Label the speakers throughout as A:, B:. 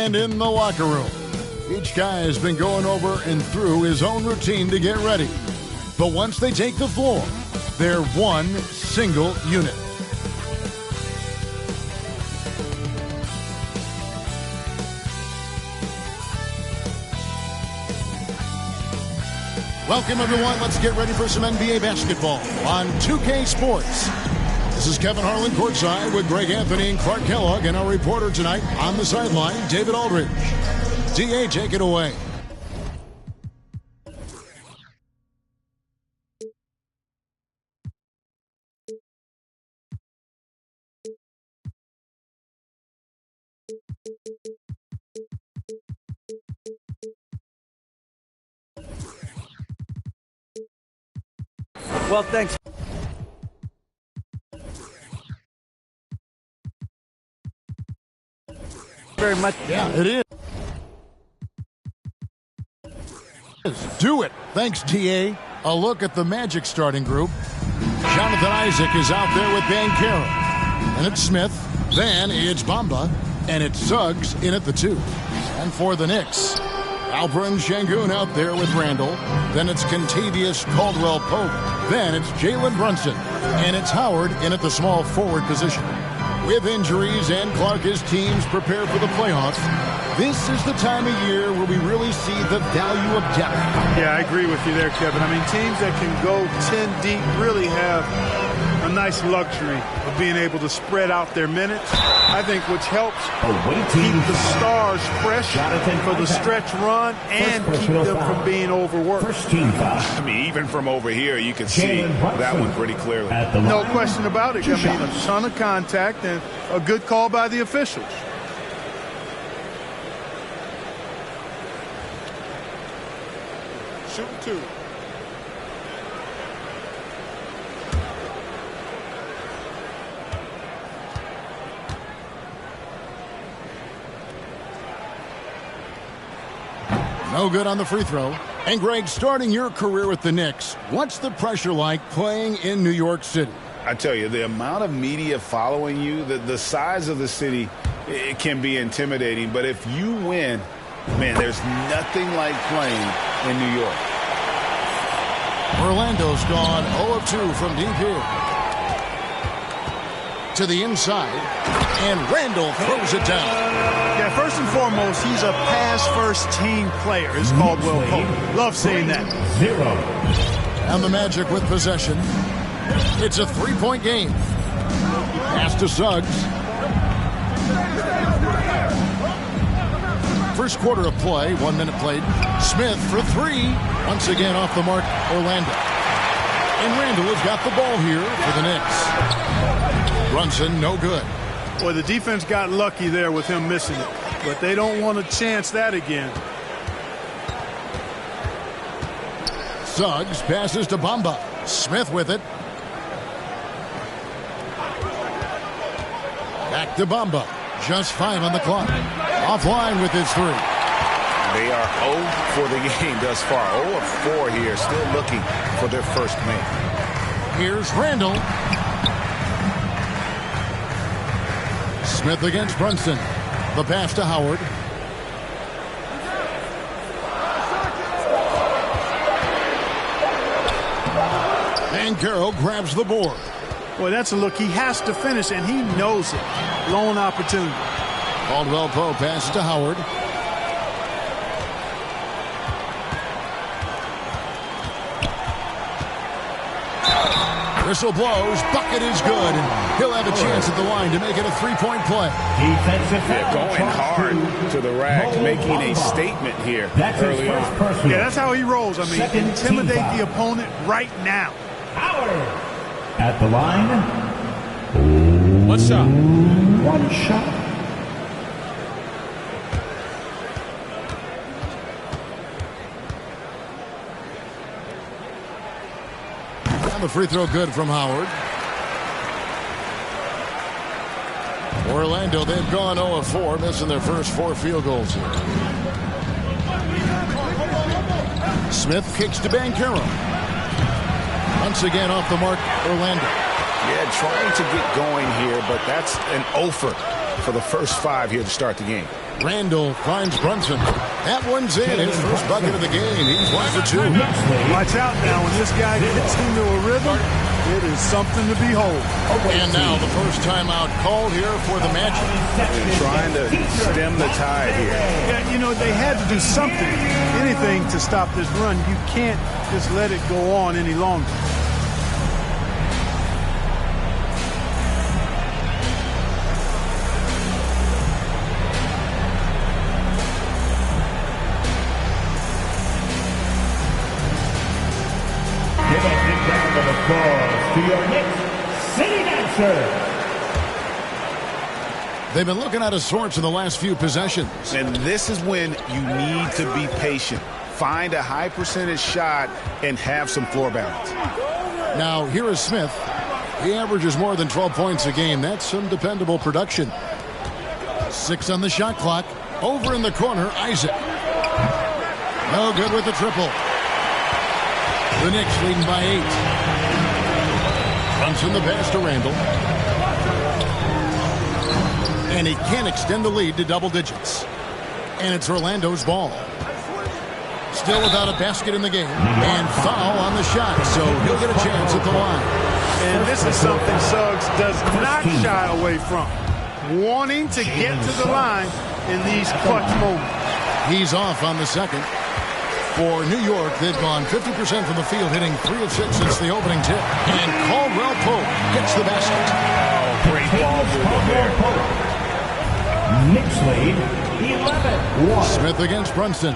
A: And in the locker room, each guy has been going over and through his own routine to get ready. But once they take the floor, they're one single unit. Welcome, everyone. Let's get ready for some NBA basketball on 2K Sports. This is Kevin Harlan courtside with Greg Anthony and Clark Kellogg, and our reporter tonight on the sideline, David Aldridge. DA, take it away.
B: Well, thanks very much.
A: Yeah, it is. Do it. Thanks, TA. A look at the Magic starting group. Jonathan Isaac is out there with Banchero. And it's Smith. Then it's Bamba. And it's Suggs in at the 2. And for the Knicks, Alperen Şengün out there with Randall. Then it's Kentavious Caldwell-Pope. Then it's Jalen Brunson. And it's Howard in at the small forward position. With injuries and Clark's teams prepare for the playoffs, this is the time of year where we really see the value of depth.
C: Yeah, I agree with you there, Kevin. I mean, teams that can go 10 deep really have a nice luxury of being able to spread out their minutes. I think which helps keep the stars fresh for the stretch run and keep them from being overworked.
D: I mean, even from over here, you can see that one pretty clearly.
C: No question about it. I mean, a ton of contact and a good call by the officials. Shoot 2.
A: No good on the free throw. And Greg, starting your career with the Knicks, what's the pressure like playing in New York City?
D: I tell you, the amount of media following you, the size of the city, it can be intimidating. But if you win, man, there's nothing like playing in New York.
A: Orlando's gone 0 of 2 from deep here. To the inside, and Randall throws it down.
C: Yeah, first and foremost, he's a pass-first team player. It's Caldwell-Pope. Love seeing that.
E: 0.
A: And the Magic with possession. It's a three-point game. Pass to Suggs. First quarter of play, 1 minute played. Smith for 3. Once again off the mark, Orlando. And Randall has got the ball here for the Knicks. Brunson, no good.
C: Boy, the defense got lucky there with him missing it. But they don't want to chance that again.
A: Suggs passes to Bamba. Smith with it. Back to Bamba. Just 5 on the clock. Offline with his 3.
D: They are 0 for the game thus far. 0 of 4 here, still looking for their first man.
A: Here's Randall. Smith against Brunson. The pass to Howard. And Carroll grabs the board.
C: Boy, that's a look he has to finish, and he knows it. Lone opportunity.
A: Caldwell-Pope passes to Howard. Whistle blows. Bucket is good. And he'll have a chance at the line to make it a three-point play.
D: Yeah, going hard to the rack, making a statement here early on.
C: Yeah, that's how he rolls. I mean, intimidate the opponent right now.
E: Howard at the line.
B: One shot.
E: One shot.
A: And the free throw good from Howard. Orlando, they've gone 0 of 4, missing their first 4 field goals here. Smith kicks to Banchero. Once again off the mark, Orlando.
D: Yeah, trying to get going here, but that's an offer for the first 5 here to start the game.
A: Randall finds Brunson. That one's in. His first bucket of the game. He's 1 for 2.
C: Watch out now. When this guy gets into a rhythm, it is something to behold.
A: And now the first timeout called here for the Magic.
D: Trying to stem the tide here.
C: Yeah, you know, they had to do something, anything to stop this run. You can't just let it go on any longer.
E: Give a big round of applause to your Knicks City Dancer.
A: They've been looking out of sorts in the last few possessions.
D: And this is when you need to be patient. Find a high percentage shot and have some floor balance.
A: Now, here is Smith. He averages more than 12 points a game. That's some dependable production. 6 on the shot clock. Over in the corner, Isaac. No good with the triple. The Knicks leading by 8. Brunson the pass to Randall. And he can't extend the lead to double digits. And it's Orlando's ball. Still without a basket in the game. And foul on the shot, so he'll get a chance at the line.
C: And this is something Suggs does not shy away from. Wanting to get to the line in these clutch moments.
A: He's off on the second. For New York, they've gone 50% from the field, hitting 3 of 6 since the opening tip. And Caldwell Pope gets the basket.
D: Oh, great ball movement there.
E: Knicks lead 11-1.
A: Smith against Brunson.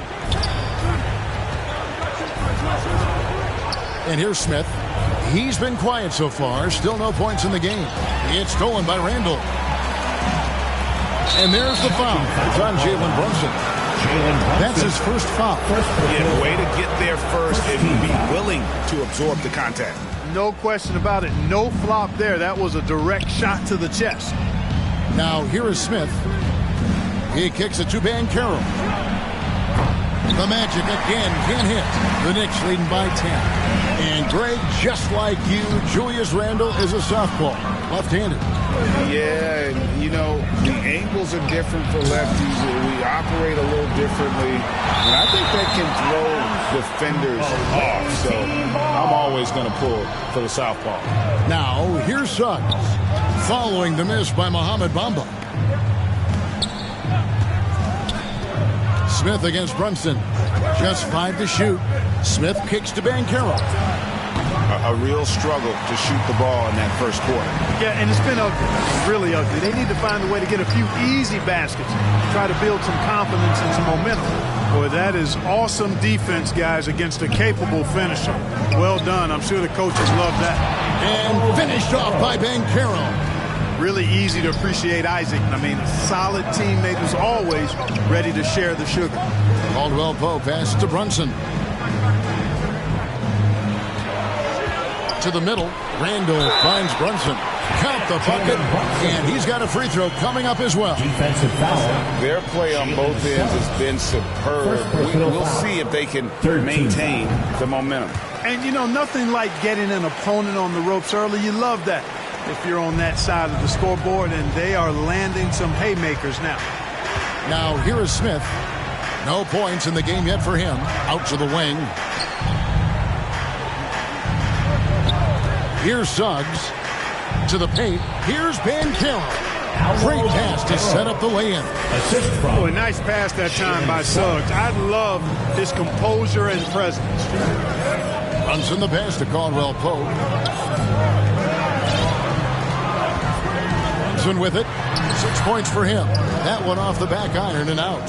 A: And here's Smith. He's been quiet so far. Still no points in the game. It's stolen by Randall. And there's the foul. It's on Jalen Brunson. That's his first foul.
D: Yeah, way to get there first and be willing to absorb the contact.
C: No question about it. No flop there. That was a direct shot to the chest.
A: Now here is Smith. He kicks it to Banchero. The Magic again can't hit. The Knicks leading by 10. And Greg, just like you, Julius Randle is a southpaw, left-handed.
D: Yeah, and, you know, the angles are different for lefties. We operate a little differently. And I think that can throw defenders off. So I'm always going to pull for the southpaw.
A: Now, here's Suggs. Following the miss by Mohamed Bamba. Smith against Brunson. Just 5 to shoot. Smith kicks to Banchero.
D: A real struggle to shoot the ball in that first quarter.
C: Yeah, and it's been ugly, really ugly. They need to find a way to get a few easy baskets, try to build some confidence and some momentum. Boy, that is awesome defense, guys, against a capable finisher. Well done. I'm sure the coaches love that.
A: And finished off by Banchero.
C: Really easy to appreciate Isaac. I mean, a solid teammate who's always ready to share the sugar.
A: Caldwell Pope pass to Brunson. To the middle, Randall finds Brunson. Count the bucket, and he's got a free throw coming up as well.
E: Defensive foul.
D: Their play on both ends has been superb. We'll see if they can maintain the momentum.
C: And, you know, nothing like getting an opponent on the ropes early. You love that if you're on that side of the scoreboard, and they are landing some haymakers now.
A: Now, here is Smith. No points in the game yet for him. Out to the wing. Here's Suggs. To the paint. Here's Banchero. Great pass to set up the lay-in.
C: Boy, nice pass that time by Suggs. I love his composure and presence.
A: Runs in the pass to Caldwell Pope. Brunson with it. 6 points for him. That one off the back iron and out.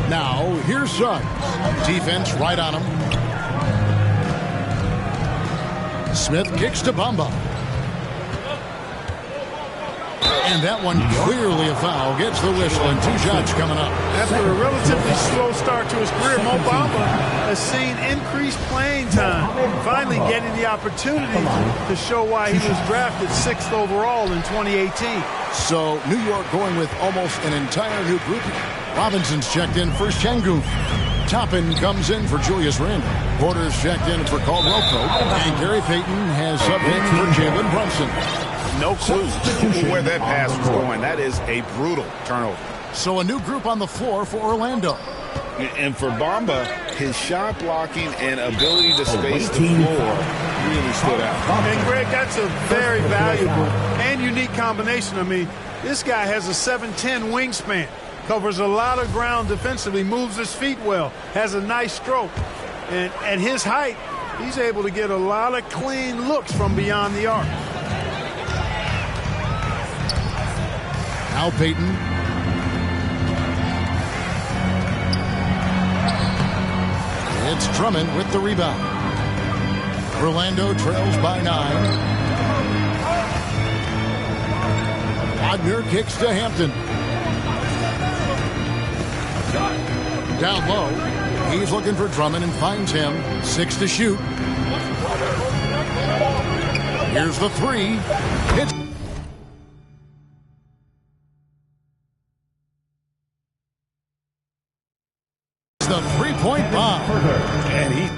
A: Now, here's Suggs. Defense right on him. Smith kicks to Bamba. And that one clearly a foul. Gets the whistle and 2 shots coming up.
C: After a relatively slow start to his career, Mo Bamba has seen increased playing time. Finally getting the opportunity to show why he was drafted 6th overall in 2018.
A: So New York going with almost an entire new grouping. Robinson's checked in for Şengün. Toppin comes in for Julius Randle. Porter's checked in for Caldwell Pope. And Gary Payton has subbed in for Jalen Brunson.
D: no clue where that pass was going. That is a brutal turnover.
A: So a new group on the floor for Orlando.
D: And for Bamba, his shot blocking and ability to space the floor really stood out.
C: And, Greg, that's a very valuable and unique combination. I mean, this guy has a 7'10" wingspan, covers a lot of ground defensively, moves his feet well, has a nice stroke. And at his height, he's able to get a lot of clean looks from beyond the arc.
A: Now Payton. It's Drummond with the rebound. Orlando trails by 9. Wagner kicks to Hampton. Down low. He's looking for Drummond and finds him. 6 to shoot. Here's the 3. It's the three-point bomb.
D: And he's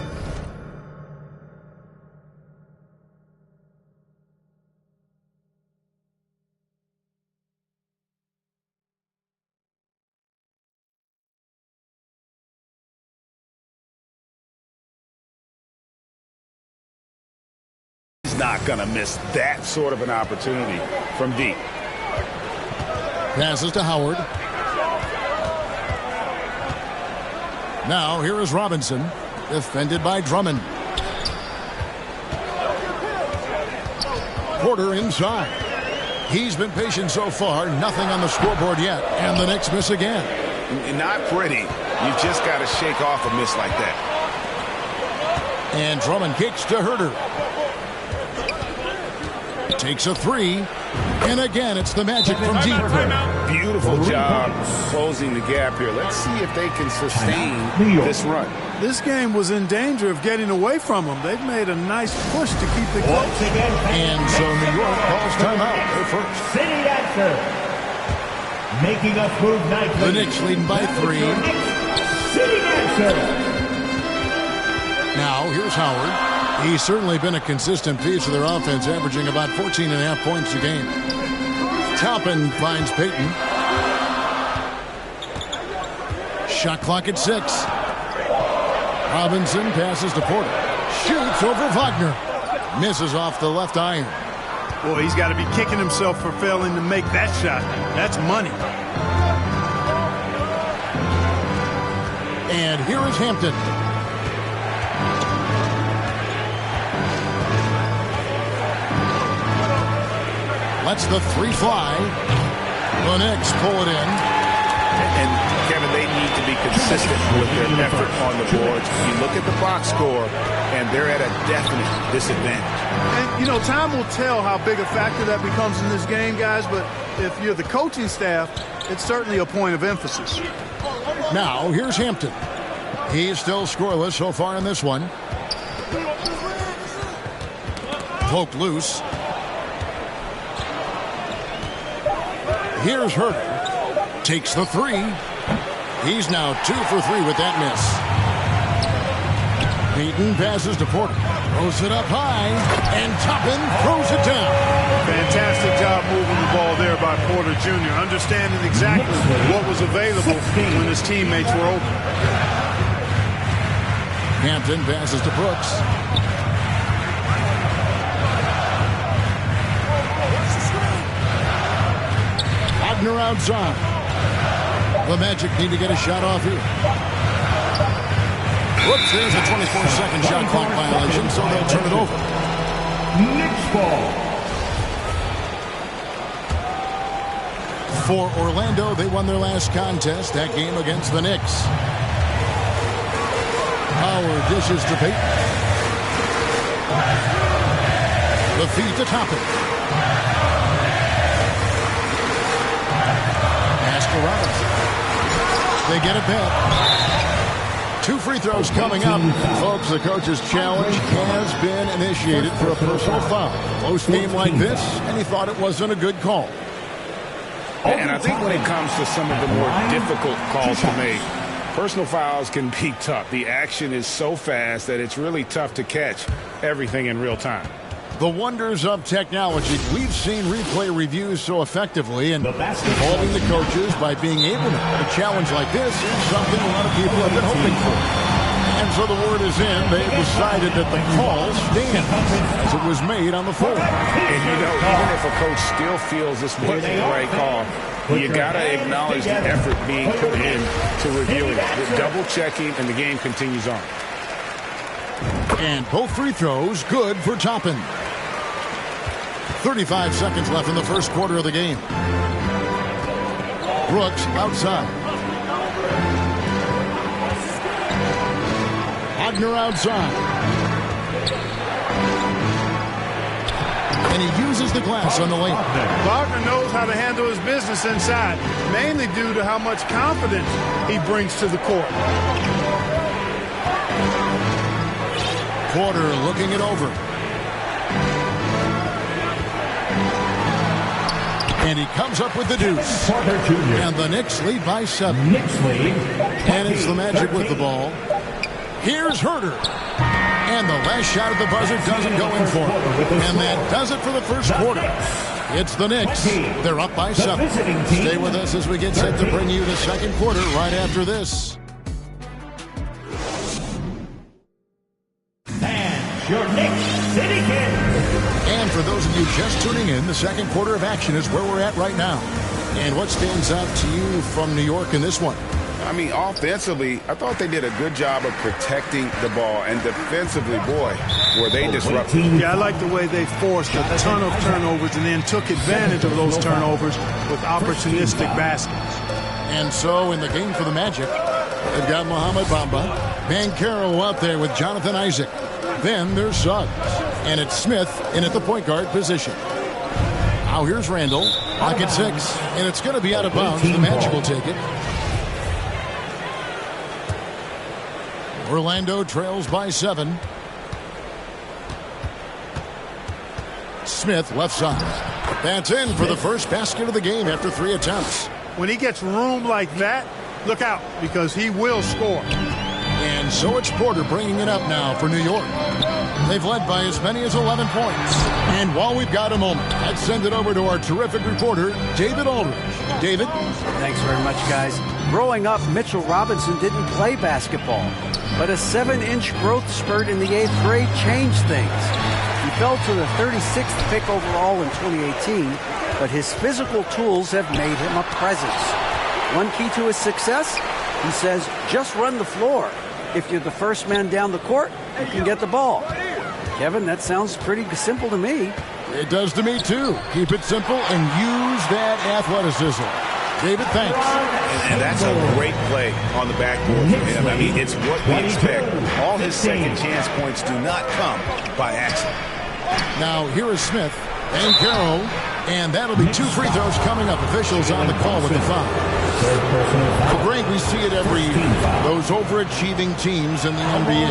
D: not going to miss that sort of an opportunity from deep.
A: Passes to Howard. Now, here is Robinson, defended by Drummond. Porter inside. He's been patient so far, nothing on the scoreboard yet, and the Knicks miss again.
D: Not pretty. You just got to shake off a miss like that.
A: And Drummond kicks to Herter. Takes a 3, and again, it's the Magic from deep.
D: Beautiful job closing the gap here. Let's see if they can sustain this run.
C: This game was in danger of getting away from them. They've made a nice push to keep it close.
A: And so New York calls timeout. They're first.
E: City answer. Making us move nicely.
A: The Knicks leading by 3.
E: City answer.
A: Now, here's Howard. He's certainly been a consistent piece of their offense, averaging about 14.5 points a game. Toppin finds Payton. Shot clock at 6. Robinson passes to Porter. Shoots over Wagner. Misses off the left iron.
C: Boy, he's got to be kicking himself for failing to make that shot. That's money.
A: And here is Hampton. Lets the 3 fly. The Knicks pull it in.
D: And, Kevin, they need to be consistent with their effort on the boards. You look at the box score, and they're at a definite disadvantage.
C: And, you know, time will tell how big a factor that becomes in this game, guys, but if you're the coaching staff, it's certainly a point of emphasis.
A: Now, here's Hampton. He's still scoreless so far in this one. Poked loose. Here's Herter. Takes the 3. He's now 2 for 3 with that miss. Payton passes to Porter. Throws it up high. And Toppin throws it down.
C: Fantastic job moving the ball there by Porter Jr., understanding exactly what was available when his teammates were open.
A: Hampton passes to Brooks. Wagner outside. The Magic need to get a shot off here. Whoops, there's a 24-second shot clock violation, so they'll turn it over.
E: Knicks ball.
A: For Orlando, they won their last contest, that game against the Knicks. Howard dishes to Payton. The feed to Toppin. Pass to Robinson. They get it back. 2 free throws coming up. Folks, the coach's challenge has been initiated for a personal foul. Close game like this, and he thought it wasn't a good call.
D: And I think when it comes to some of the more difficult calls to make, personal fouls can be tough. The action is so fast that it's really tough to catch everything in real time.
A: The wonders of technology. We've seen replay reviews so effectively, and involving the coaches by being able to. A challenge like this is something a lot of people have been hoping for. And so the word is in. They've decided that the call stands as it was made on the floor.
D: And you know, even if a coach still feels this wasn't the right call, you got to acknowledge the effort being put in to reviewing it. The double checking, and the game continues on.
A: And both free throws good for Toppin. 35 seconds left in the first quarter of the game. Brooks outside. Wagner outside. And he uses the glass on the lane.
C: Wagner knows how to handle his business inside, mainly due to how much confidence he brings to the court.
A: Porter looking it over. And he comes up with the deuce. And the Knicks lead by 7. And it's the Magic with the ball. Here's Herter. And the last shot at the buzzer doesn't go in for him. And that does it for the first quarter. It's the Knicks. They're up by 7. Stay with us as we get set to bring you the second quarter right after this.
E: And your Knicks City Kids.
A: And for those of you just tuning in, the second quarter of action is where we're at right now. And what stands out to you from New York in this one?
D: I mean, offensively, I thought they did a good job of protecting the ball. And defensively, boy, were they disruptive.
C: Yeah, I like the way they forced a ton of turnovers and then took advantage of those turnovers with opportunistic baskets.
A: And so in the game for the Magic, they've got Mohamed Bamba, Banchero out there with Jonathan Isaac. Then there's Suggs. And it's Smith in at the point guard position. Now here's Randall, pocket 6. And it's going to be out of bounds. The Magic will take it. Orlando trails by 7. Smith left side. That's in for the first basket of the game after 3 attempts.
C: When he gets room like that, look out, because he will score.
A: And so it's Porter bringing it up now for New York. They've led by as many as 11 points. And while we've got a moment, let's send it over to our terrific reporter, David Aldridge. David?
B: Thanks very much, guys. Growing up, Mitchell Robinson didn't play basketball, but a 7-inch growth spurt in the 8th grade changed things. He fell to the 36th pick overall in 2018, but his physical tools have made him a presence. One key to his success, he says, just run the floor. If you're the first man down the court, you can get the ball. Kevin, that sounds pretty simple to me.
A: It does to me, too. Keep it simple and use that athleticism. David, thanks.
D: And that's a great play on the backboard for him. I mean, it's what we expect. All his second chance points do not come by accident.
A: Now, here is Smith and Carroll, and that'll be 2 free throws coming up. Officials on the call with the foul. So, Greg, we see it every year. Those overachieving teams in the NBA.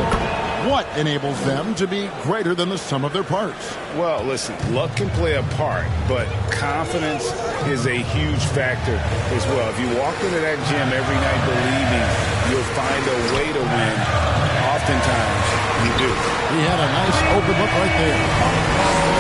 A: What enables them to be greater than the sum of their parts?
D: Well, listen, luck can play a part, but confidence is a huge factor as well. If you walk into that gym every night believing you'll find a way to win, oftentimes you do.
A: He had a nice open look right there.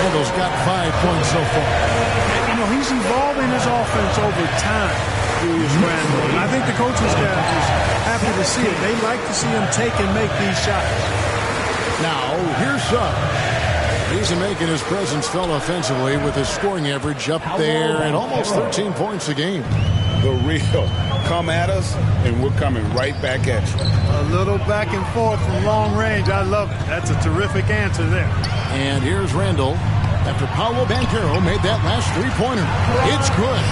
A: Randall's got 5 points so far.
C: And, you know, he's evolving his offense over time, Julius Randle. And I think the coaching staff is happy to see it. They like to see him take and make these shots.
A: Now, here's Suggs. He's making his presence felt offensively with his scoring average up there at almost 13 points a game.
D: The real come at us, and we're coming right back at you.
C: A little back and forth from long range. I love it. That's a terrific answer there.
A: And here's Randall after Paolo Banchero made that last 3-pointer. It's good.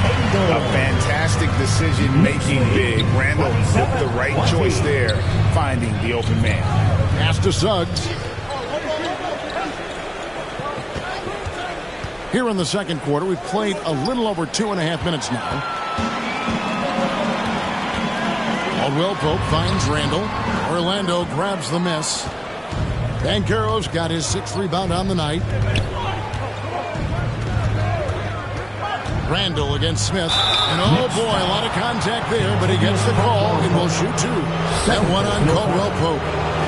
D: A fantastic decision-making big. Randall took the right choice there, finding the open man.
A: Pass to Suggs. Here in the second quarter, we've played a little over 2.5 minutes now. Caldwell Pope finds Randall. Orlando grabs the miss. Banchero's got his 6th rebound on the night. Randall against Smith. And oh boy, a lot of contact there, but he gets the call and will shoot 2. That one on Caldwell Pope.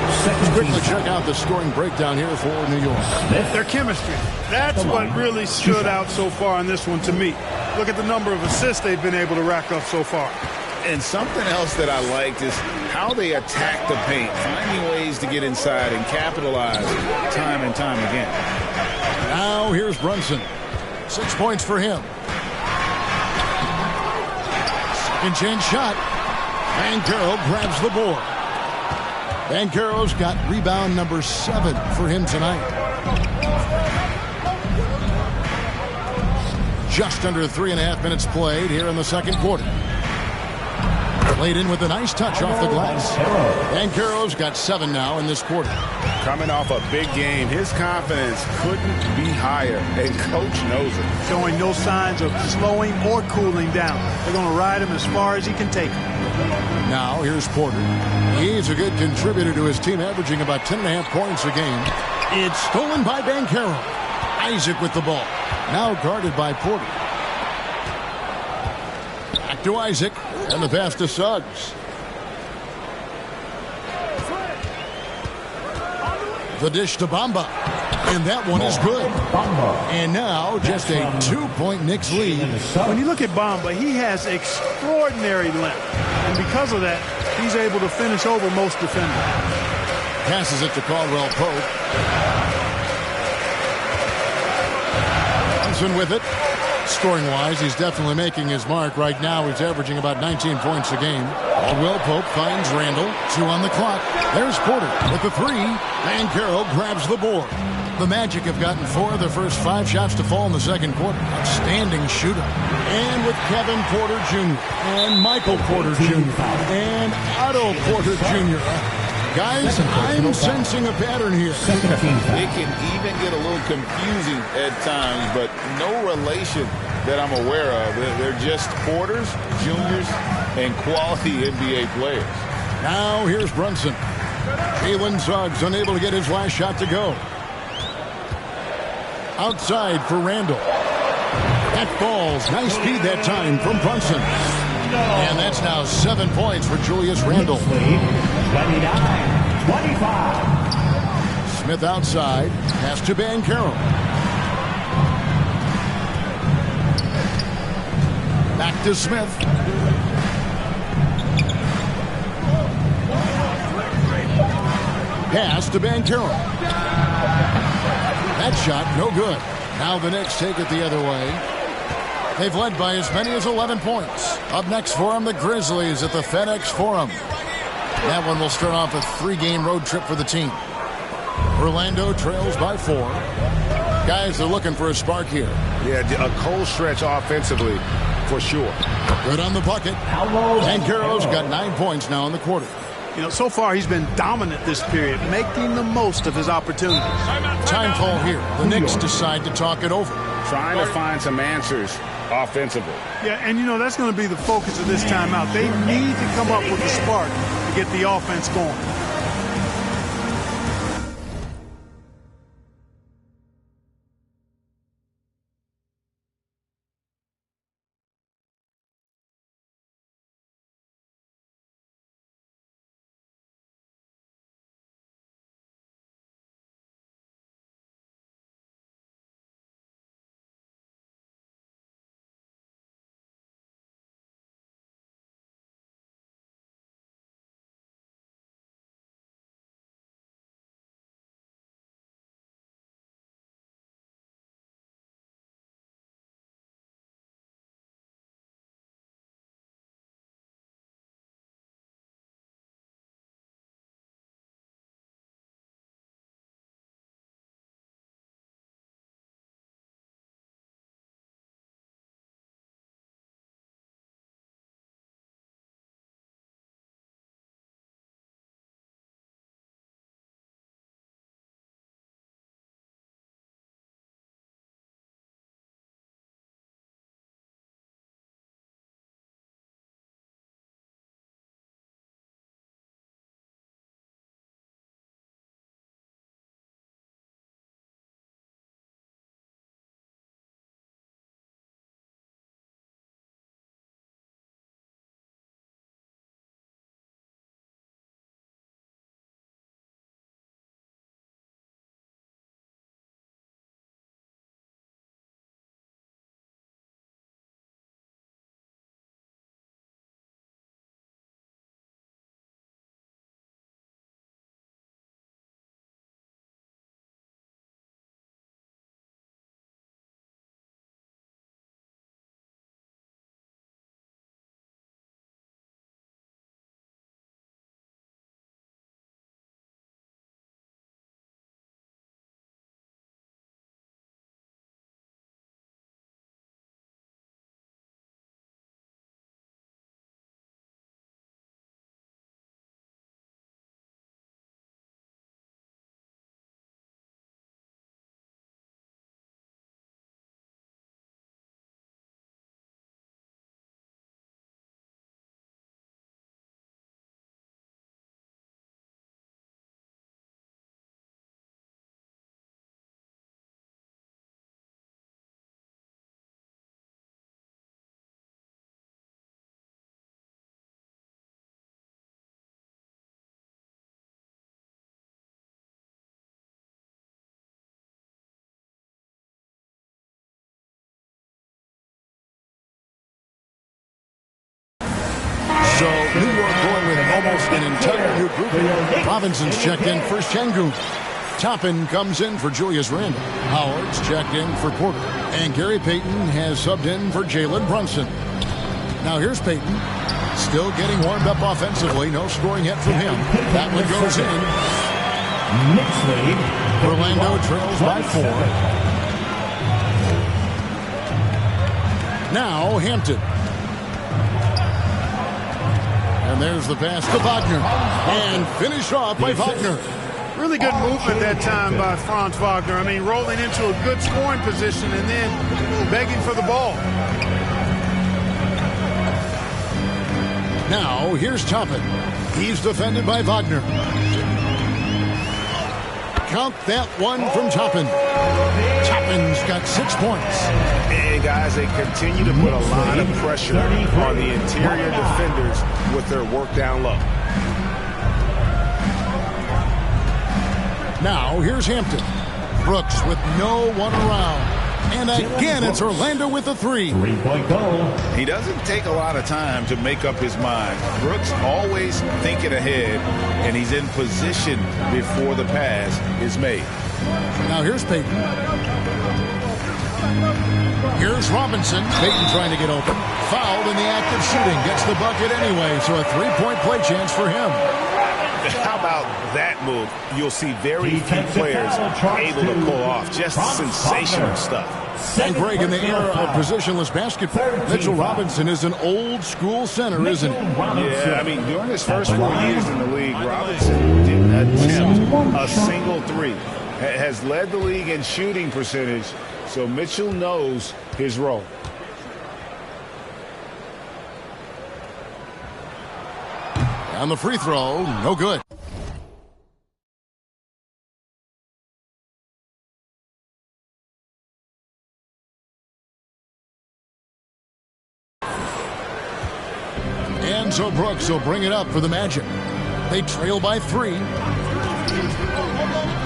A: Let's quickly check out the scoring breakdown here for New York.
C: Their chemistry. That's what really stood out so far in this one to me. Look at the number of assists they've been able to rack up so far.
D: And something else that I liked is how they attack the paint, finding ways to get inside and capitalize time and time again.
A: Now here's Brunson. 6 points for him. Second chance shot. Banchero grabs the board. Banchero's got rebound number 7 for him tonight. Just under 3.5 minutes played here in the second quarter. Played in with a nice touch off the glass. Banchero's got 7 now in this quarter.
D: Coming off a big game, his confidence couldn't be higher, and Coach knows it.
C: Showing no signs of slowing or cooling down. They're going to ride him as far as he can take him.
A: Now here's Porter. He's a good contributor to his team, averaging about 10.5 points a game. It's stolen by Banchero. Isaac with the ball. Now guarded by Porter. Back to Isaac. And the pass to Suggs. The dish to Bamba. And that one is good. And now just a 2-point Knicks lead.
C: When you look at Bamba, he has extraordinary length. And because of that, he's able to finish over most defenders.
A: Passes it to Caldwell Pope. Johnson with it. Scoring-wise, he's definitely making his mark. Right now, he's averaging about 19 points a game. Caldwell Pope finds Randall. 2 on the clock. There's Porter with the 3. Banchero grabs the board. The Magic have gotten 4 of their first 5 shots to fall in the second quarter. Outstanding shooter. And with Kevin Porter Jr. and Michael Porter Jr. and Otto Porter Jr. Guys, I'm sensing a pattern here.
D: It can even get a little confusing at times, but no relation that I'm aware of. They're just Porters, juniors, and quality NBA players.
A: Now here's Brunson. Jalen Suggs unable to get his last shot to go. Outside for Randall. That falls. Nice speed that time from Brunson. And that's now 7 points for Julius Randle.
E: 29-25.
A: Smith outside. Pass to Banchero. Back to Smith. Pass to Banchero. That shot, no good. Now the Knicks take it the other way. They've led by as many as 11 points. Up next for them, the Grizzlies at the FedEx Forum. That one will start off a 3-game road trip for the team. Orlando trails by 4. Guys, they're looking for a spark here.
F: Yeah, a cold stretch offensively, for sure.
A: Good on the bucket. Banchero's got 9 points now in the quarter.
C: You know, so far he's been dominant this period, making the most of his opportunities.
A: Time call here. The Knicks decide to talk it over.
F: Trying to find some answers offensively.
C: Yeah, and you know, that's going to be the focus of this timeout. They need to come up with a spark to get the offense going.
A: So New York going with almost an entire new group. Robinson's checked in for Şengün. Toppin comes in for Julius Randle. Howard's checked in for Porter. And Gary Payton has subbed in for Jalen Brunson. Now here's Payton. Still getting warmed up offensively. No scoring yet from him. That one goes in. Orlando trails by 4. Now Hampton. And there's the pass to Wagner. And finished off by Wagner.
C: Really good movement that time by Franz Wagner. I mean, rolling into a good scoring position and then begging for the ball.
A: Now, here's Toppin. He's defended by Wagner. Count that one from Toppin. Toppin's got 6 points.
F: And, guys, they continue to put a lot of pressure on the interior defenders with their work down low.
A: Now, here's Hampton. Brooks with no one around. And again, it's Orlando with a 3.
E: 3-point goal.
D: He doesn't take a lot of time to make up his mind. Brooks always thinking ahead, and he's in position before the pass is made.
A: Now here's Payton. Here's Robinson. Payton trying to get open. Fouled in the act of shooting. Gets the bucket anyway, so a 3-point play chance for him.
F: How about that move? You'll see very few players able to pull off. Just sensational stuff.
A: And Greg, in the era of positionless basketball, Mitchell Robinson is an old-school center, isn't he?
F: Yeah, I mean, during his first 4 years in the league, Robinson didn't attempt a single 3. Has led the league in shooting percentage, so Mitchell knows his role.
A: And the free throw, no good. And so Brooks will bring it up for the Magic. They trail by 3.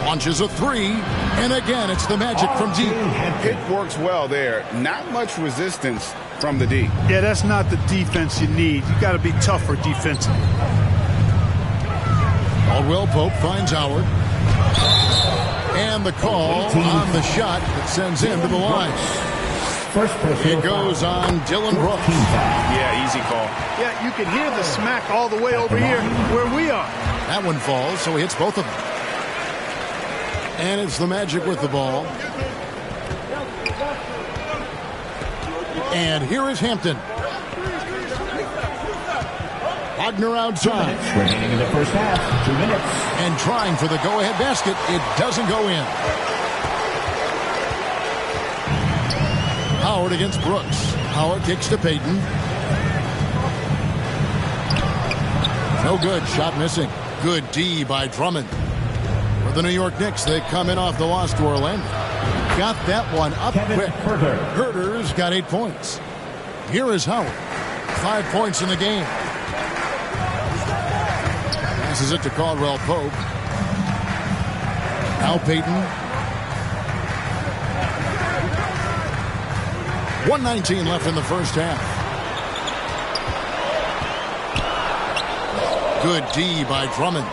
A: Launches a 3. And again, it's the Magic from deep.
D: It works well there. Not much resistance from the D.
C: Yeah, that's not the defense you need. You got to be tougher defensively.
A: Caldwell Pope finds Howard. And the call on the shot that sends him to the line. It goes on Dylan Brooks.
F: Yeah, easy call.
C: Yeah, you can hear the smack all the way over here where we are.
A: That one falls, so he hits both of them. And it's the Magic with the ball. And here is Hampton. Wagner outside.
E: Remaining in the first half. 2 minutes.
A: And trying for the go-ahead basket. It doesn't go in. Howard against Brooks. Howard kicks to Payton. No good. Shot missing. Good D by Drummond. For the New York Knicks, they come in off the loss to Orlando. Got that one up quick. Herter's got 8 points. Here is Howard. 5 points in the game. Passes it to Caldwell Pope. Now Payton. 1:19 left in the first half. Good D by Drummond.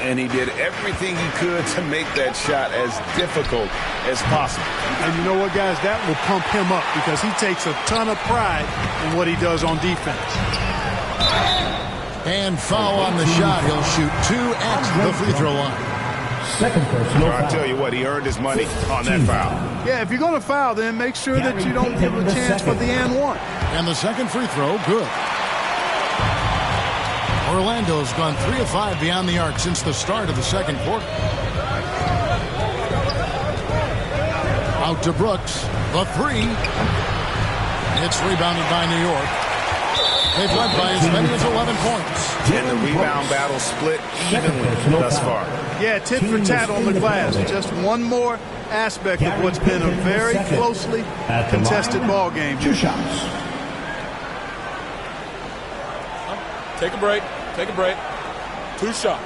D: And he did everything he could to make that shot as difficult as possible.
C: And you know what, guys? That will pump him up because he takes a ton of pride in what he does on defense.
A: And foul on the shot. He'll shoot 2 at the free throw line.
E: Second personal foul.
F: I'll tell you what, he earned his money on that foul.
C: Yeah, if you're going to foul, then make sure that you don't give a chance for the and one.
A: And the second free throw, good. Orlando's gone 3 of 5 beyond the arc since the start of the second quarter. Out to Brooks. The 3. It's rebounded by New York. They've led by as many as 11 points.
F: And the rebound battle split evenly thus far.
C: Yeah, tit for tat on the glass. Just one more aspect of what's been a very closely contested ball game.
E: 2 shots.
G: Take a break. Take a break. 2 shots.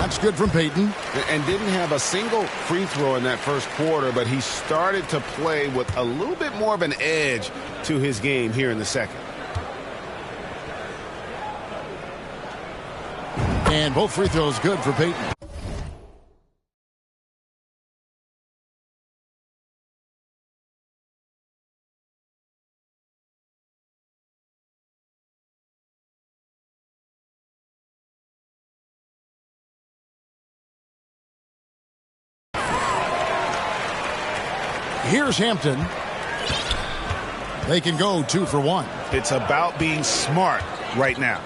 A: That's good from Peyton.
F: And didn't have a single free throw in that first quarter, but he started to play with a little bit more of an edge to his game here in the second.
A: And both free throws good for Peyton. Here's Hampton. They can go 2 for 1.
F: It's about being smart right now.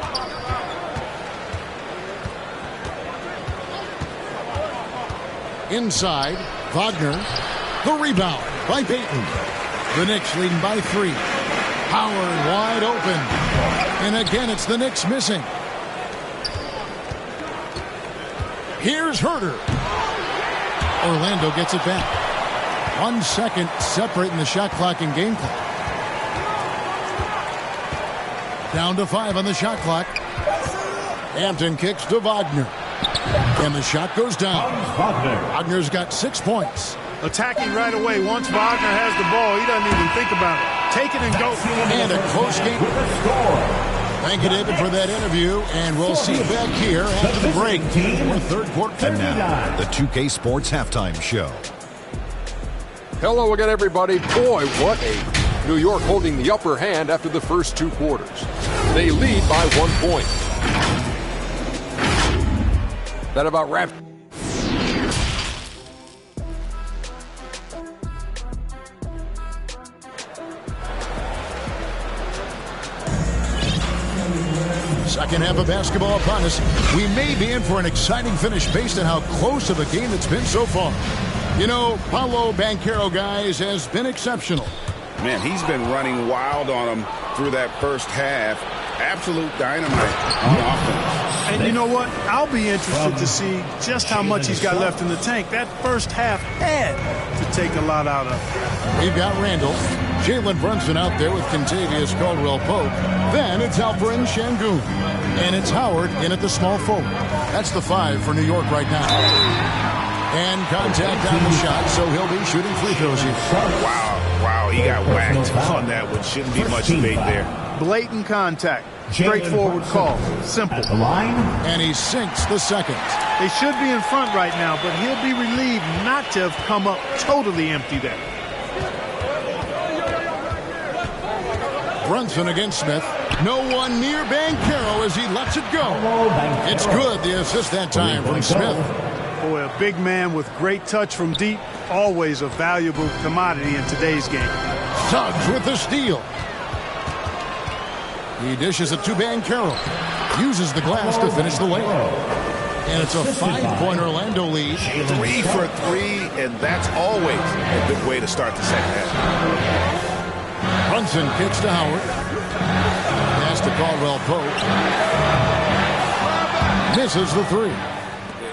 A: Inside, Wagner. The rebound by Peyton. The Knicks leading by 3. Howard wide open. And again, it's the Knicks missing. Here's Herter. Orlando gets it back. 1 second separating the shot clock and game clock. Down to 5 on the shot clock. Hampton kicks to Wagner. And the shot goes down. Wagner's got 6 points.
C: Attacking right away. Once Wagner has the ball, he doesn't even think about it. Take it and go.
A: And a close game. Thank you, David, for that interview. And we'll see you back here after the break. For third quarter.
H: And now, the 2K Sports Halftime Show.
I: Hello again, everybody. Boy, what a New York holding the upper hand after the first 2 quarters. They lead by 1 point. That about wrapped.
A: Second half of basketball upon us. We may be in for an exciting finish based on how close of a game it's been so far. You know, Paolo Banchero, guys, has been exceptional.
F: Man, he's been running wild on him through that first half. Absolute dynamite on offense.
C: And you know what? I'll be interested to see just how much he's got left in the tank. That first half had to take a lot out of him.
A: We've got Randall. Jalen Brunson out there with Kentavious Caldwell-Pope. Then it's Alperen Şengün. And it's Howard in at the small forward. That's the 5 for New York right now. And contact on the shot, so he'll be shooting free throws here.
F: Wow, he got whacked on that one. Shouldn't be much debate there.
C: Blatant contact. Straightforward call. Simple.
A: And he sinks the second.
C: They should be in front right now, but he'll be relieved not to have come up totally empty there.
A: Brunson against Smith. No one near Banchero as he lets it go. It's good, the assist that time from Smith.
C: Boy, a big man with great touch from deep, always a valuable commodity in today's game.
A: Suggs with the steal. He dishes it to Banchero. Uses the glass to finish the layup. And it's a 5-point Orlando lead.
F: 3 for 3, and that's always a good way to start the second half.
A: Brunson kicks to Howard. Pass to Caldwell-Pope. Misses the 3.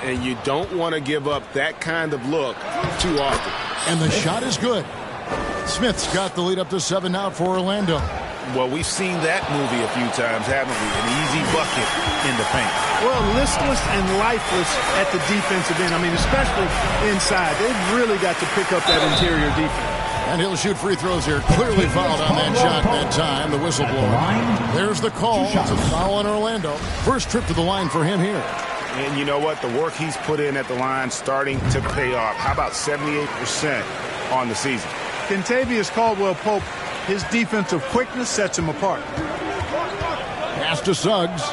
F: And you don't want to give up that kind of look too often.
A: And the shot is good. Smith's got the lead up to 7 now for Orlando.
F: Well, we've seen that movie a few times, haven't we? An easy bucket in the paint.
C: Well, listless and lifeless at the defensive end. I mean, especially inside. They've really got to pick up that interior defense.
A: And he'll shoot free throws here. Clearly fouled on that shot that time. The whistle blower. There's the call. It's a foul on Orlando. First trip to the line for him here.
F: And you know what? The work he's put in at the line starting to pay off. How about 78% on the season?
C: Kentavious Caldwell-Pope, his defensive quickness sets him apart.
A: Pass to Suggs.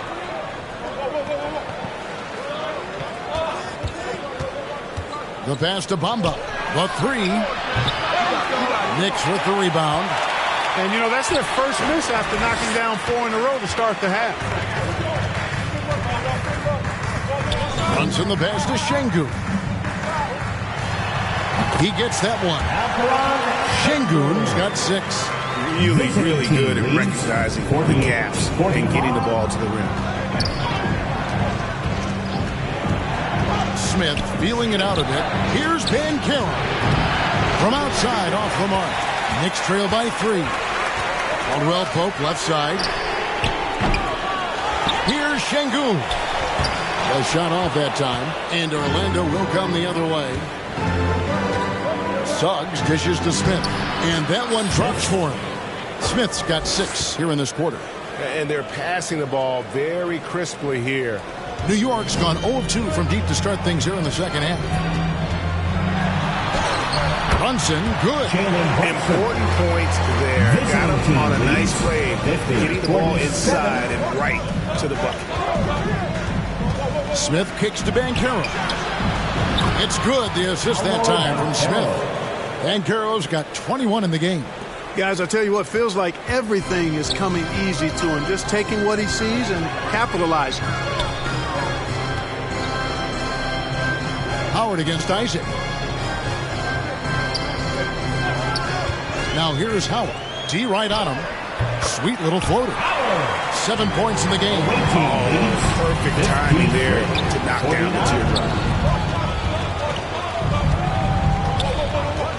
A: The pass to Bamba. The 3. Knicks with the rebound.
C: And, you know, that's their first miss after knocking down 4 in a row to start the half.
A: Brunson the pass to Şengün. He gets that one. Şengün's got 6.
F: Really good at recognizing the gaps and getting the ball to the rim.
A: Smith feeling it out a bit. Here's Banchero. From outside off the mark. Knicks trail by 3. Caldwell-Pope left side. Here's Şengün. A shot off that time, and Orlando will come the other way. Suggs dishes to Smith, and that one drops for him. Smith's got 6 here in this quarter.
F: And they're passing the ball very crisply here.
A: New York's gone 0 of 2 from deep to start things here in the second half. Brunson, good.
F: Important points there. Got him on a nice play, getting the ball inside and right to the bucket.
A: Smith kicks to Banchero. It's good, the assist that time from Smith. Banchero's got 21 in the game.
C: Guys, I tell you what, feels like everything is coming easy to him. Just taking what he sees and capitalizing.
A: Howard against Isaac. Now here's Howard. D right on him. Sweet little floater. 7 points in the game.
F: Oh, perfect timing there to knock down the teardrop.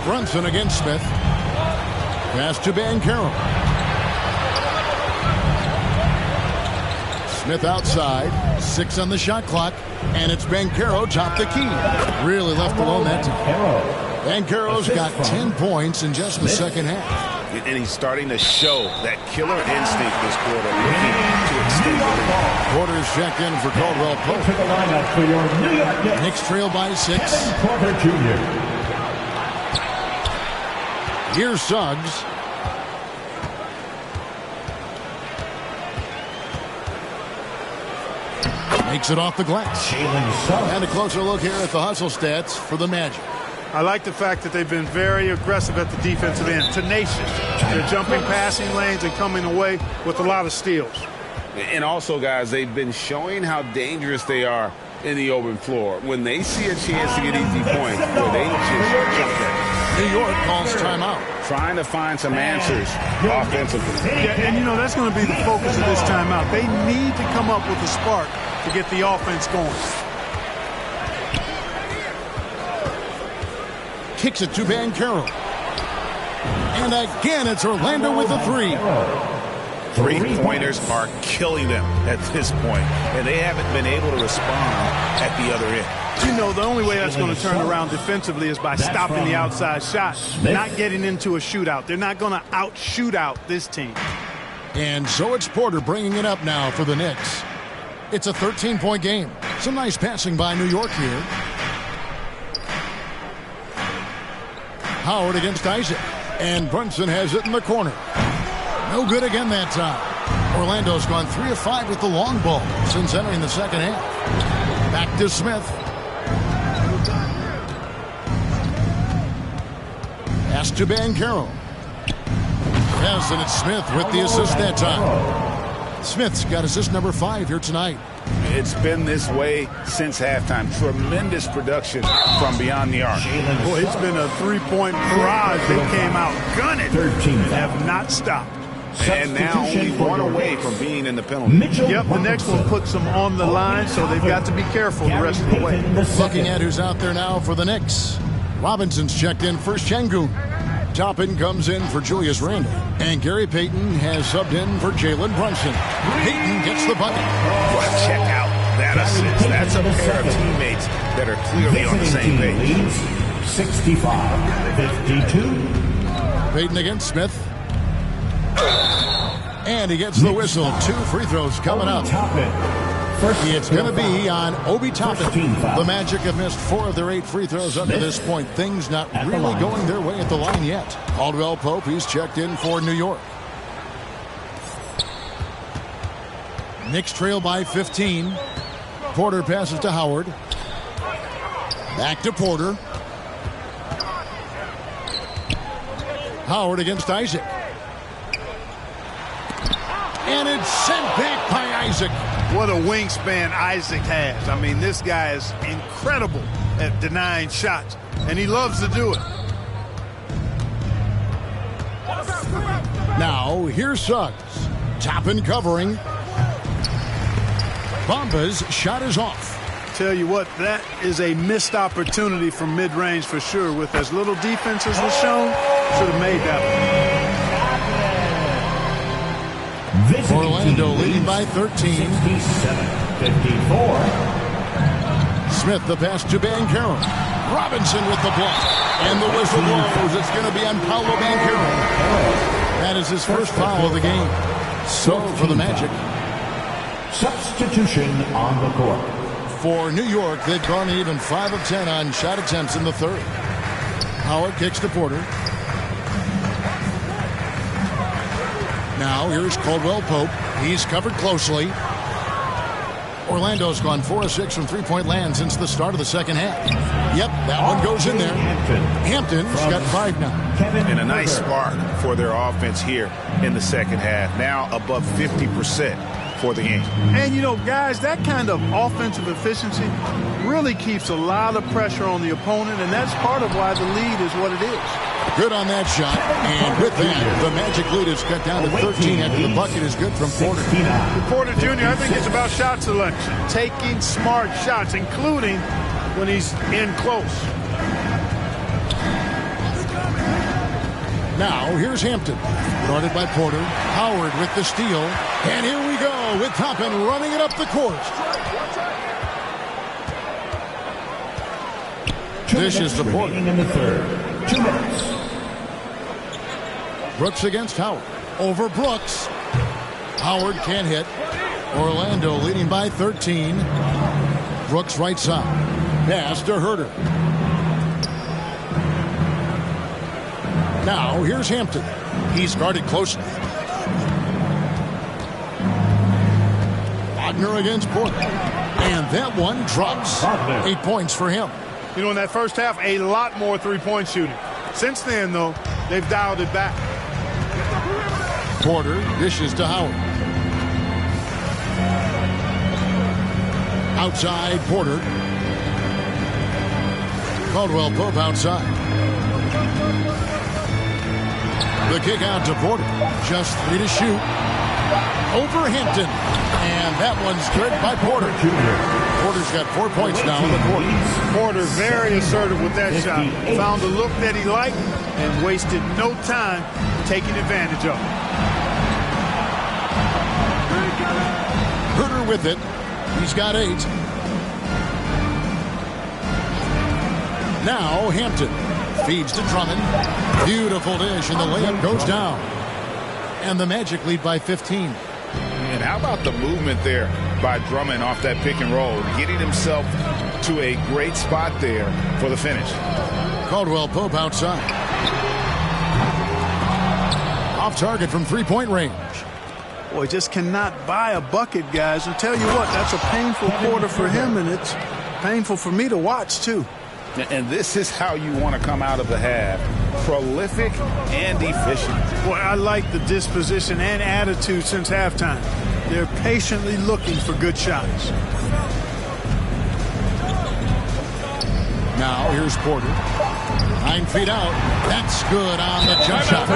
A: Brunson against Smith. Pass to Banchero. Smith outside. 6 on the shot clock. And it's Banchero top the key. Really left alone that time. Banchero's got 10 points in just the second half.
F: And he's starting to show that killer instinct this quarter, looking to extend the lead.
A: Quarters checked in for Caldwell Pope.
E: To the lineup for your New York Knicks.
A: Knicks trail by 6.
E: Porter Jr.
A: Here's Suggs. Makes it off the glass. And a closer look here at the hustle stats for the Magic.
C: I like the fact that they've been very aggressive at the defensive end, tenacious. They're jumping passing lanes and coming away with a lot of steals.
F: And also, guys, they've been showing how dangerous they are in the open floor. When they see a chance to get easy points, well, they just jump at
A: New York calls timeout.
F: Trying to find some answers offensively.
C: Yeah, and you know, that's going to be the focus of this timeout. They need to come up with a spark to get the offense going.
A: Kicks it to Banchero. And again, it's Orlando with a 3.
F: Three-pointers are killing them at this point, and they haven't been able to respond at the other end.
C: You know, the only way that's going to turn around defensively is by stopping the outside shot, not getting into a shootout. They're not going to out-shoot out this team.
A: And so it's Porter bringing it up now for the Knicks. It's a 13-point game. Some nice passing by New York here. Howard against Isaac. And Brunson has it in the corner. No good again that time. Orlando's gone 3 of 5 with the long ball since entering the second half. Back to Smith. Pass to Banchero. Yes, and it's Smith with the assist that time. Smith's got assist number 5 here tonight.
F: It's been this way since halftime. Tremendous production from beyond the arc.
C: Boy, it's been a three-point barrage. They came out gunning.
E: 13
C: have not stopped.
F: And now only 1 away from being in the penalty.
C: Yep, the next one puts them on the line, so they've got to be careful the rest of the way.
A: Looking at who's out there now for the Knicks. Robinson's checked in for Şengün. Toppin comes in for Julius Randle. And Gary Payton has subbed in for Jalen Brunson. Payton gets the bucket.
F: Well, check out that assist. That's a pair of teammates that are clearly on the same page.
E: 65-52.
A: Payton against Smith. And he gets the whistle. 2 free throws coming up. It's going to be on Obi Toppin. The Magic have missed 4 of their 8 free throws up to this point. Things not really going their way at the line yet. Caldwell Pope, he's checked in for New York. Knicks trail by 15. Porter passes to Howard. Back to Porter. Howard against Isaac. And it's sent back by Isaac.
C: What a wingspan Isaac has. I mean, this guy is incredible at denying shots, and he loves to do it.
A: Now, here's Suggs. Toppin covering. Bamba's shot is off.
C: Tell you what, that is a missed opportunity from mid-range for sure. With as little defense as was shown, should have made that one.
A: Orlando leading by 13.
E: 67-54.
A: Smith, the pass to Banchero. Robinson with the block. And the whistle blows. It's going to be on Paolo Banchero. That is his first foul of the game. So for the Magic.
E: Substitution on the court.
A: For New York, they've gone even 5 of 10 on shot attempts in the third. Howard kicks to Porter. Now here's Caldwell Pope. He's covered closely. Orlando's gone 4 of 6 from three-point land since the start of the second half. Yep, that one goes in there. Hampton's got 5 now.
F: And a nice spark for their offense here in the second half. Now above 50% for the game.
C: And, you know, guys, that kind of offensive efficiency really keeps a lot of pressure on the opponent, and that's part of why the lead is what it is.
A: Good on that shot. And with that, the Magic lead is cut down to 13 after the bucket is good from Porter.
C: Porter Jr., I think it's about shot selection. Taking smart shots, including when he's in close.
A: Now, here's Hampton. Guarded by Porter. Howard with the steal. And here we go with Toppin running it up the court. Dishes to Porter.
E: In the third. 2 minutes.
A: Brooks against Howard. Over Brooks. Howard can't hit. Orlando leading by 13. Brooks right side. Pass to Herter. Now here's Hampton. He's guarded closely. Wagner against Porter. And that one drops. 8 points for him.
C: You know, in that first half, a lot more three-point shooting. Since then, though, they've dialed it back.
A: Porter dishes to Howard. Outside, Porter. Caldwell Pope outside. The kick out to Porter. Just 3 to shoot. Over Hampton. And that one's good by Porter. Porter's got 4 points now in the quarter.
C: Porter very assertive with that shot. Found the look that he liked and wasted no time taking advantage of it.
A: Herter with it. He's got 8. Now Hampton feeds to Drummond. Beautiful dish, and the layup goes down. And the Magic lead by 15.
F: And how about the movement there by Drummond off that pick and roll, getting himself to a great spot there for the finish.
A: Caldwell Pope outside. Off target from three-point range.
C: Boy, just cannot buy a bucket, guys. I'll tell you what, that's a painful quarter for him, and it's painful for me to watch, too.
F: And this is how you want to come out of the half. Prolific and efficient.
C: Boy, I like the disposition and attitude since halftime. They're patiently looking for good shots.
A: Now here's Porter. 9 feet out. That's good on the jump shot.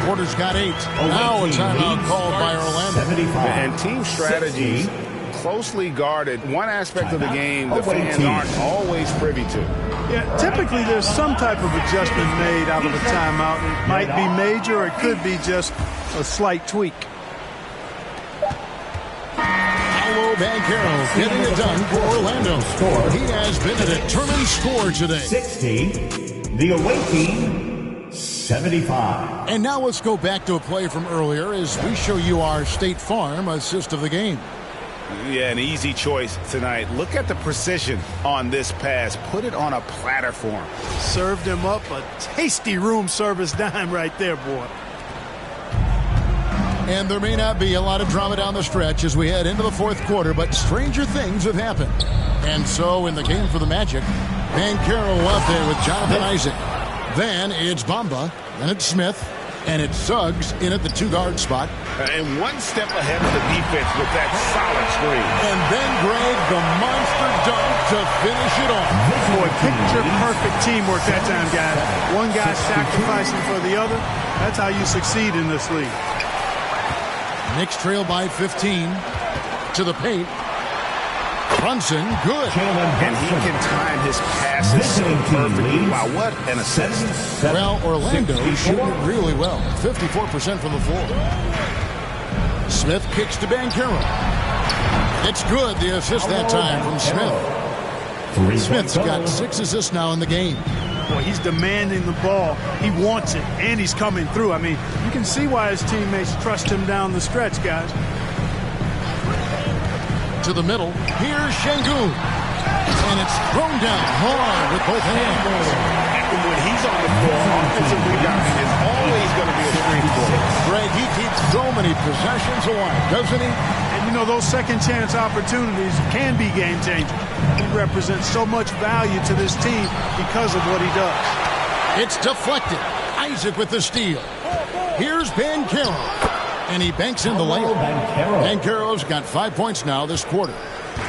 A: Porter's got 8. Now a timeout called by Orlando.
F: And team strategies closely guarded. One aspect of the game the fans aren't always privy to.
C: Yeah, typically there's some type of adjustment made out of a timeout. It might be major, or it could be just a slight tweak.
A: Paolo Banchero getting it done for Orlando. He has been a determined scorer today.
E: 60, the away team, 75.
A: And now let's go back to a play from earlier as we show you our State Farm assist of the game.
F: Yeah, an easy choice tonight. Look at the precision on this pass. Put it on a platter for him.
C: Served him up a tasty room service dime right there, boy.
A: And there may not be a lot of drama down the stretch as we head into the fourth quarter, but stranger things have happened. And so in the game for the Magic, Banchero out there with Jonathan Isaac. Then it's Bamba, then it's Smith, and it's Suggs in at the 2-guard spot.
F: And one step ahead of the defense with that solid screen.
A: And then Greg, the monster dunk to finish it off.
C: Boy, picture-perfect teamwork that time, guys. One guy sacrificing for the other. That's how you succeed in this league.
A: Knicks trail by 15 to the paint. Brunson, good.
F: And he can time his passes so perfectly. Wow, what an assist.
A: Well, Orlando shooting it really well. 54% from the floor. Smith kicks to Banchero. It's good, the assist that time from Smith. Smith's got 6 assists now in the game.
C: Boy, he's demanding the ball. He wants it, and he's coming through. I mean, you can see why his teammates trust him down the stretch, guys.
A: To the middle. Here's Şengün. And it's thrown down hard with both hands.
F: And when he's on the floor, offensive rebounding is always going to be a strength for him.
A: Greg, he keeps so many possessions alive, doesn't he?
C: And, you know, those second-chance opportunities can be game-changers. He represents so much value to this team because of what he does.
A: It's deflected. Isaac with the steal. Here's Banchero. And he banks in the layup. Banchero's got 5 points now this quarter.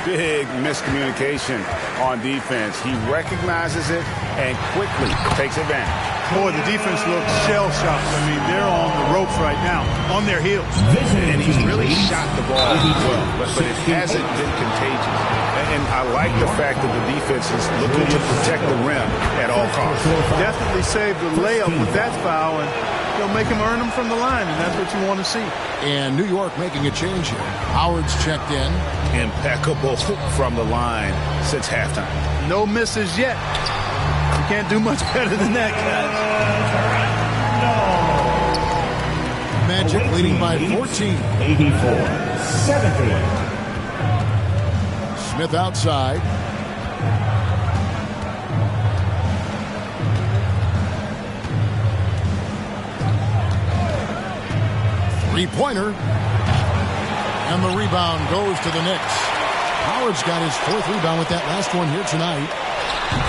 F: Big miscommunication on defense. He recognizes it and quickly takes advantage.
C: Boy, the defense looks shell-shocked. I mean, they're on the ropes right now, on their heels.
F: And he's really shot the ball well, but it hasn't been contagious. And I like the fact that the defense is looking to protect the rim at all costs.
C: Definitely saved the layup with that foul, and they'll make him earn them from the line, and that's what you want to see.
A: And New York making a change here. Howard's checked in.
F: Impeccable from the line since halftime.
C: No misses yet. You can't do much better than that, guys.
A: Magic leading by 14.
E: 84-70.
A: Smith outside. Three-pointer. And the rebound goes to the Knicks. Howard's got his 4th rebound with that last one here tonight.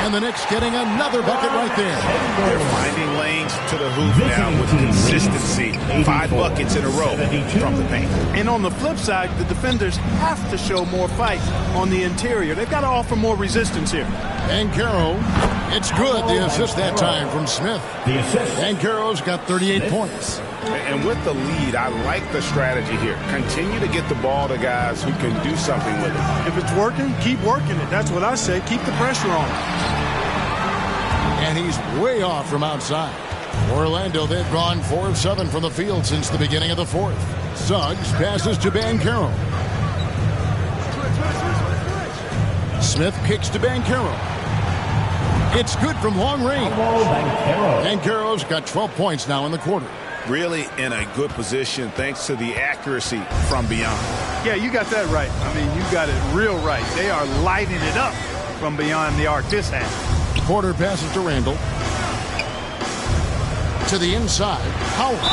A: And the Knicks getting another bucket right there.
F: They're finding lanes to the hoop now with consistency. 5 buckets in a row from the paint.
C: And on the flip side, the defenders have to show more fight on the interior. They've got to offer more resistance here.
A: Banchero, it's good. The assist that time from Smith. Banchero's got 38 points.
F: And with the lead, I like the strategy here. Continue to get the ball to guys who can do something with it.
C: If it's working, keep working it. That's what I say. Keep the pressure on.
A: And he's way off from outside. Orlando, they've gone 4 of 7 from the field since the beginning of the 4th. Suggs passes to Banchero. Smith kicks to Banchero. It's good from long range. Banchero's got 12 points now in the quarter.
F: Really in a good position thanks to the accuracy from beyond.
C: Yeah, you got that right. I mean, you got it real right. They are lighting it up from beyond the arc this half.
A: Porter passes to Randall. To the inside. Howard.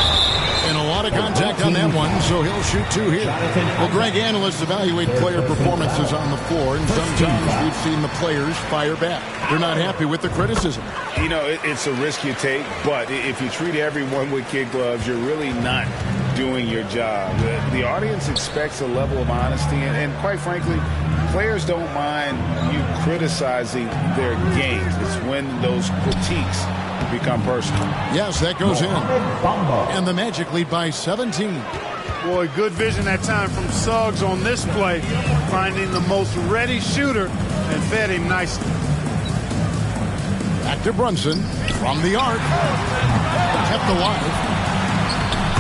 A: And a lot of contact on that one, so he'll shoot 2 here. Well, Greg, analysts evaluate player performances on the floor, and sometimes we've seen the players fire back. They're not happy with the criticism.
F: You know, it's a risk you take, but if you treat everyone with kid gloves, you're really not doing your job. The audience expects a level of honesty, and quite frankly, players don't mind you criticizing their games. It's when those critiques become personal.
A: Yes, that goes in. And the Magic lead by 17.
C: Boy, good vision that time from Suggs on this play, finding the most ready shooter and fed him nicely.
A: Back to Brunson from the arc. Kept alive.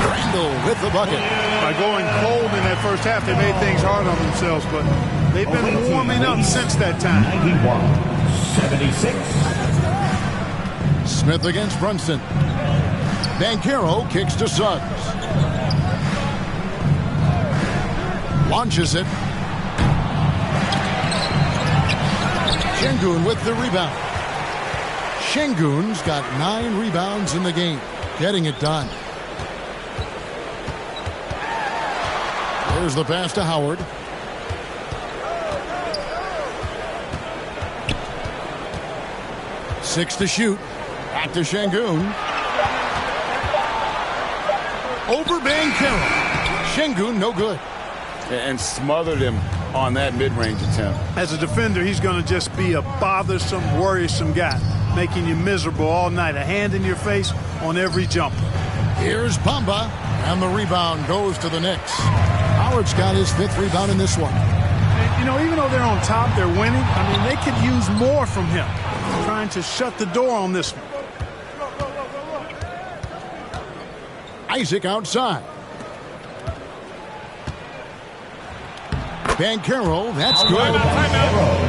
A: Randall with the bucket.
C: By going cold in that first half, they made things hard on themselves, but they've been warming up since that time.
E: 91-76.
A: Smith against Brunson. Banchero kicks to Suggs. Launches it. Şengün with the rebound. Şengün's got 9 rebounds in the game. Getting it done. There's the pass to Howard. Six to shoot. Back to Şengün. Over Banchero. Şengün no good.
F: And smothered him on that mid-range attempt.
C: As a defender, he's going to just be a bothersome, worrisome guy, making you miserable all night. A hand in your face on every jump.
A: Here's Bamba, and the rebound goes to the Knicks. Howard's got his 5th rebound in this one.
C: You know, even though they're on top, they're winning. I mean, they could use more from him. Trying to shut the door on this one.
A: Isaac outside. Banchero, that's good.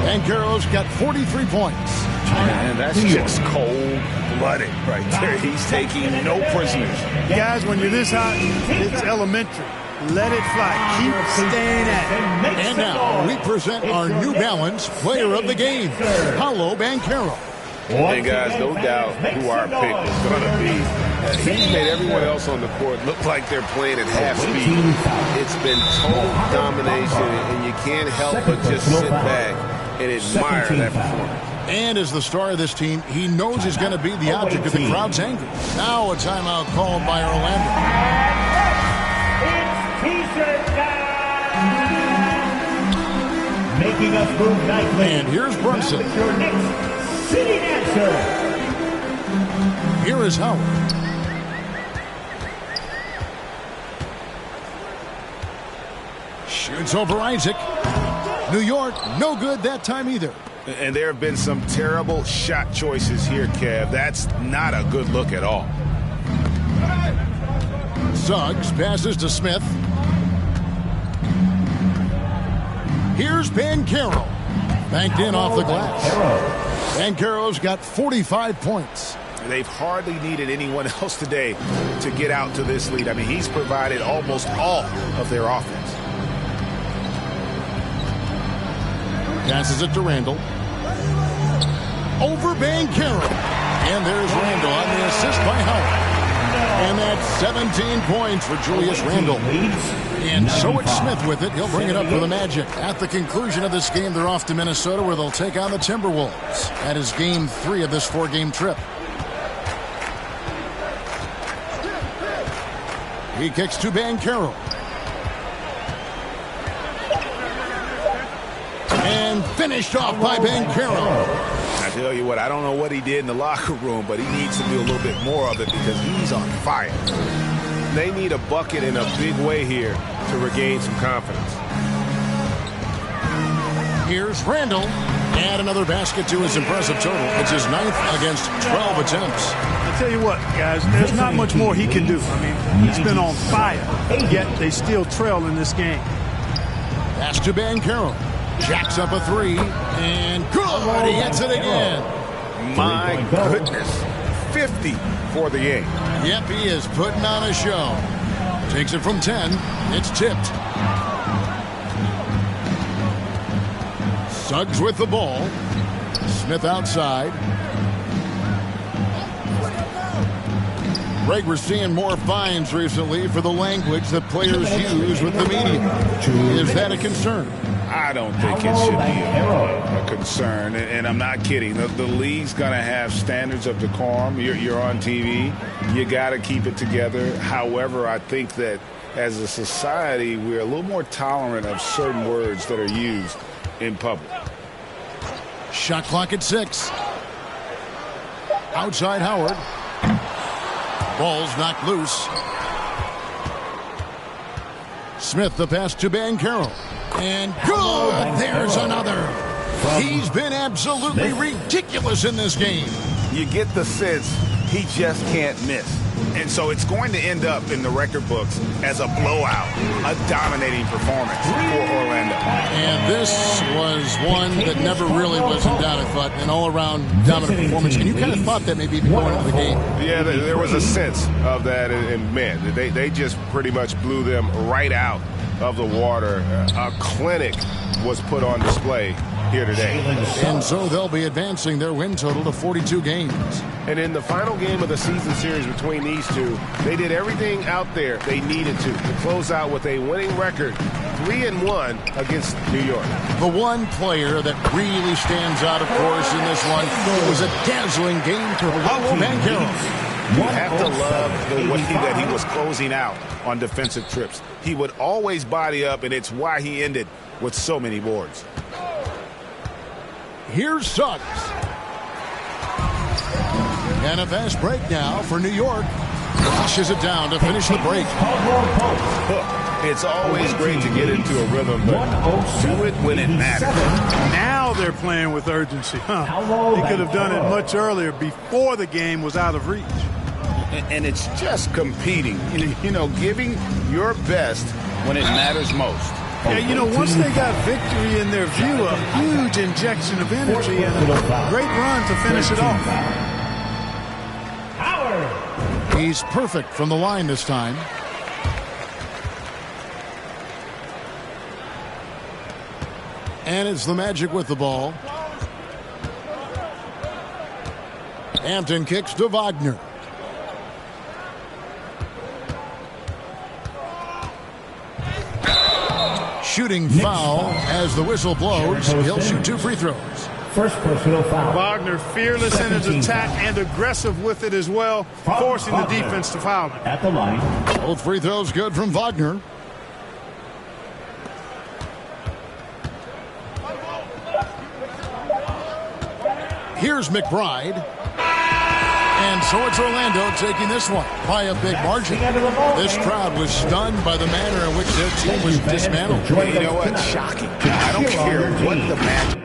A: Banchero's got 43 points.
F: And that's just cold-blooded right there. He's taking no prisoners.
C: Guys, when you're this hot, it's elementary. Let it fly. Keep staying at it.
A: And now we present our New Balance Player of the Game, Paolo Banchero.
F: And guys, no doubt who our pick is going to be. He's made everyone else on the court look like they're playing at half speed. It's been total domination, and you can't help but just sit back and admire that performance.
A: And as the star of this team, he knows he's going to be the object of the crowd's anger. Now a timeout called by Orlando.
E: Making us move nicely.
A: And here's Brunson.
E: Your next sitting answer.
A: Here is Howard. Shoots over Isaac. New York, no good that time either.
F: And there have been some terrible shot choices here, Kev. That's not a good look at all.
A: Suggs passes to Smith. Here's Banchero. Banked in off the glass. Banchero's got 45 points.
F: They've hardly needed anyone else today to get out to this lead. I mean, he's provided almost all of their offense.
A: Passes it to Randall. Over Banchero. And there's Randall on the assist by Howard. And that's 17 points for Julius Randle. And so it's Smith with it. He'll bring it up for the Magic. At the conclusion of this game, they're off to Minnesota where they'll take on the Timberwolves. That is game 3 of this 4-game trip. He kicks to Banchero. And finished off by Banchero.
F: I tell you what, I don't know what he did in the locker room, but he needs to do a little bit more of it because he's on fire. They need a bucket in a big way here to regain some confidence.
A: Here's Randall. Add another basket to his impressive total. It's his 9th against 12 attempts.
C: I tell you what, guys, there's not much more he can do. I mean, he's been on fire, yet they still trail in this game.
A: Pass to Banchero. Jacks up a 3, and good! He hits it again.
F: My goodness. 50 for the game.
A: Yep, he is putting on a show. Takes it from 10. It's tipped. Suggs with the ball. Smith outside. Greg, we're seeing more fines recently for the language that players use with the media. Is that a concern?
F: I don't think it should be a concern, and I'm not kidding. The league's going to have standards of decorum. You're on TV. You got to keep it together. However, I think that as a society, we're a little more tolerant of certain words that are used in public.
A: Shot clock at 6. Outside Howard. Ball's knocked loose. Smith the pass to Banchero. And good! There's another. He's been absolutely ridiculous in this game.
F: You get the sense he just can't miss. And so it's going to end up in the record books as a blowout, a dominating performance for Orlando.
A: And this was one that never really was in doubt, I thought, an all-around dominant performance. And you kind of thought that maybe going into the game.
F: Yeah, there was a sense of that, and man, they just pretty much blew them right out of the water. A clinic was put on display here today.
A: And so they'll be advancing their win total to 42 games.
F: And in the final game of the season series between these two, they did everything out there they needed to close out with a winning record, 3-1 against New York.
A: The one player that really stands out, of course, in this one, it was a dazzling game for Paolo Banchero.
F: You have to love the way that he was closing out on defensive trips. He would always body up, and it's why he ended with so many boards.
A: Here's Suggs. And a fast break now for New York. Flushes it down to finish the break.
F: It's always great to get into a rhythm, but do it when it matters.
C: Now they're playing with urgency. They could have done it much earlier before the game was out of reach.
F: And it's just competing, you know, giving your best when it matters most.
C: Yeah, you know, once they got victory in their view, a huge injection of energy and a great run to finish it off.
A: He's perfect from the line this time. And it's the Magic with the ball. Hampton kicks to Wagner. Shooting foul as the whistle blows. He'll shoot 2 free throws.
E: First personal foul.
C: Wagner fearless in his attack and aggressive with it as well, forcing the defense to foul him.
E: At the line.
A: Both free throws good from Wagner. Here's McBride. And so it's Orlando taking this one by a big margin. This crowd was stunned by the manner in which their team was dismantled.
F: You know what? Shocking. I don't care what the Magic